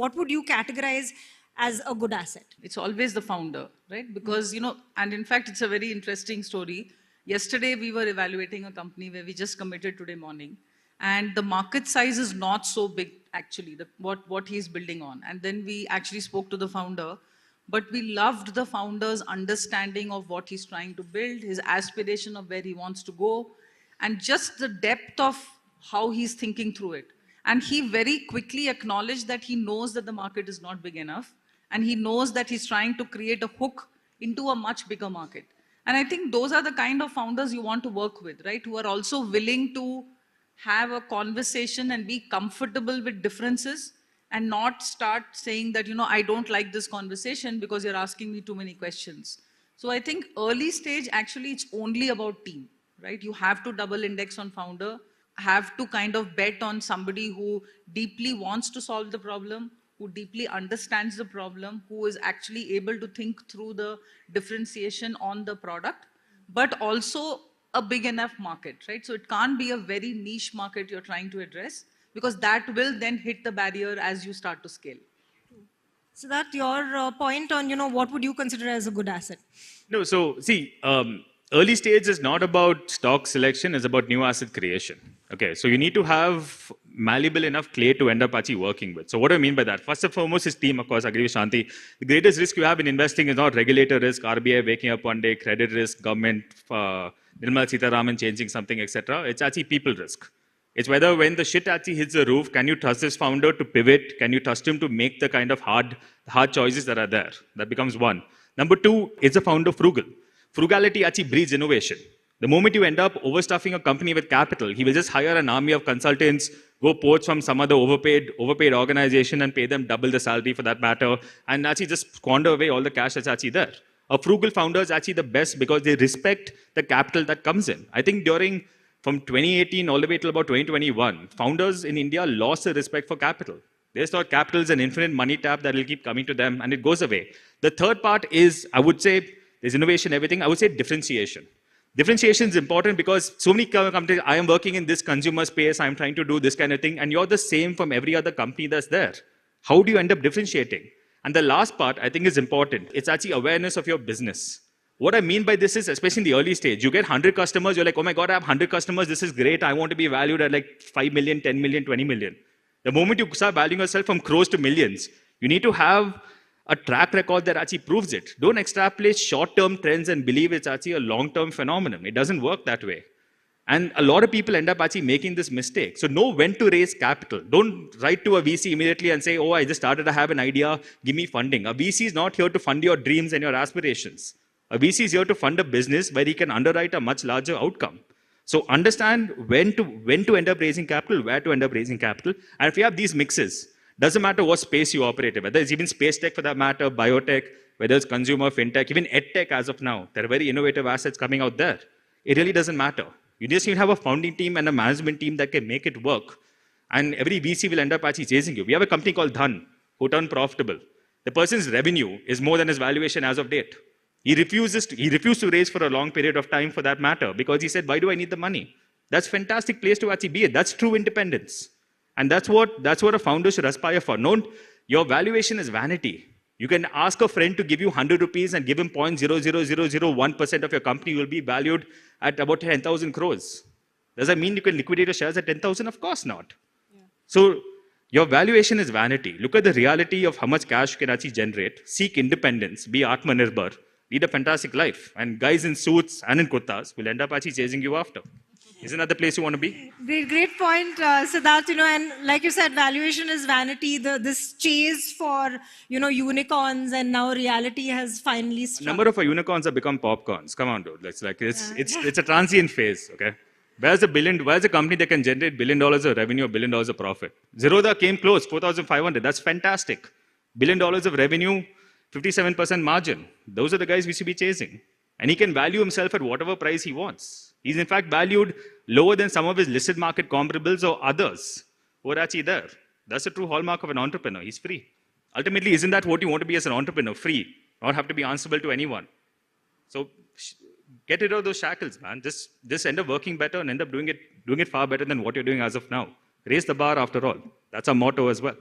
what would you categorize as a good asset? It's always the founder, right? Because, and in fact, it's a very interesting story. Yesterday, we were evaluating a company where we just committed today morning. And the market size is not so big, actually, what he's building on. And then we actually spoke to the founder. But we loved the founder's understanding of what he's trying to build, his aspiration of where he wants to go, and just the depth of how he's thinking through it. And he very quickly acknowledged that he knows that the market is not big enough. And he knows that he's trying to create a hook into a much bigger market. And I think those are the kind of founders you want to work with, right? Who are also willing to have a conversation and be comfortable with differences and not start saying that, I don't like this conversation because you're asking me too many questions. So I think early stage, actually, it's only about team, right? You have to double index on founder, have to kind of bet on somebody who deeply wants to solve the problem, who deeply understands the problem, who is actually able to think through the differentiation on the product, but also a big enough market, right? So it can't be a very niche market you're trying to address, because that will then hit the barrier as you start to scale. So that your point on, what would you consider as a good asset? No, so see, early stage is not about stock selection, it's about new asset creation. Okay, so you need to have malleable enough clay to end up actually working with. So what do I mean by that? First and foremost is team, of course, I agree with Shanti. The greatest risk you have in investing is not regulator risk, RBI waking up one day, credit risk, government, Nirmala Sitharaman changing something, etc. It's actually people risk. It's whether when the shit actually hits the roof, can you trust this founder to pivot? Can you trust him to make the kind of hard choices that are there? That becomes one. Number two, is the founder frugal? Frugality actually breeds innovation. The moment you end up overstuffing a company with capital, he will just hire an army of consultants, go poach from some other overpaid organization and pay them double the salary for that matter, and actually just squander away all the cash that's actually there. A frugal founder is actually the best because they respect the capital that comes in. I think from 2018 all the way till about 2021, founders in India lost the respect for capital. They just thought capital is an infinite money tap that will keep coming to them and it goes away. The third part is, I would say, there's innovation, everything. I would say differentiation. Differentiation is important because so many companies, I am working in this consumer space, I'm trying to do this kind of thing, and you're the same from every other company that's there. How do you end up differentiating? And the last part, I think, is important. It's actually awareness of your business. What I mean by this is, especially in the early stage, you get 100 customers, you're like, oh my God, I have 100 customers, this is great, I want to be valued at like 5 million, 10 million, 20 million. The moment you start valuing yourself from crores to millions, you need to have a track record that actually proves it. Don't extrapolate short-term trends and believe it's actually a long-term phenomenon. It doesn't work that way. And a lot of people end up actually making this mistake. So know when to raise capital. Don't write to a VC immediately and say, oh, I just started, I have an idea, give me funding. A VC is not here to fund your dreams and your aspirations. A VC is here to fund a business where he can underwrite a much larger outcome. So understand when to end up raising capital, where to end up raising capital. And if you have these mixes, doesn't matter what space you operate in, whether it's even space tech for that matter, biotech, whether it's consumer, fintech, even edtech as of now. There are very innovative assets coming out there. It really doesn't matter. You just need to have a founding team and a management team that can make it work. And every VC will end up actually chasing you. We have a company called Dhan, who turned profitable. The person's revenue is more than his valuation as of date. He refused to raise for a long period of time for that matter because he said, why do I need the money? That's a fantastic place to actually be in. That's true independence. And that's what a founder should aspire for. Your valuation is vanity. You can ask a friend to give you 100 rupees and give him 0.00001% of your company. You will be valued at about 10,000 crores. Does that mean you can liquidate your shares at 10,000? Of course not. Yeah. So your valuation is vanity. Look at the reality of how much cash you can actually generate. Seek independence. Be Atmanirbhar. Lead a fantastic life. And guys in suits and in kurtas will end up actually chasing you after. Isn't that the place you want to be? Great point, Siddharth. And like you said, valuation is vanity. This chase for, unicorns, and now reality has finally struck. A number of our unicorns have become popcorns. Come on, dude. It's a transient phase, okay? Where's a company that can generate $1 billion of revenue, $1 billion of profit? Zerodha came close, 4,500. That's fantastic. $1 billion of revenue, 57% margin. Those are the guys we should be chasing. And he can value himself at whatever price he wants. He's in fact valued lower than some of his listed market comparables or others who are actually there. That's the true hallmark of an entrepreneur. He's free. Ultimately, isn't that what you want to be as an entrepreneur? Free. Not have to be answerable to anyone. So get rid of those shackles, man. Just end up working better and end up doing it far better than what you're doing as of now. Raise the bar after all. That's our motto as well.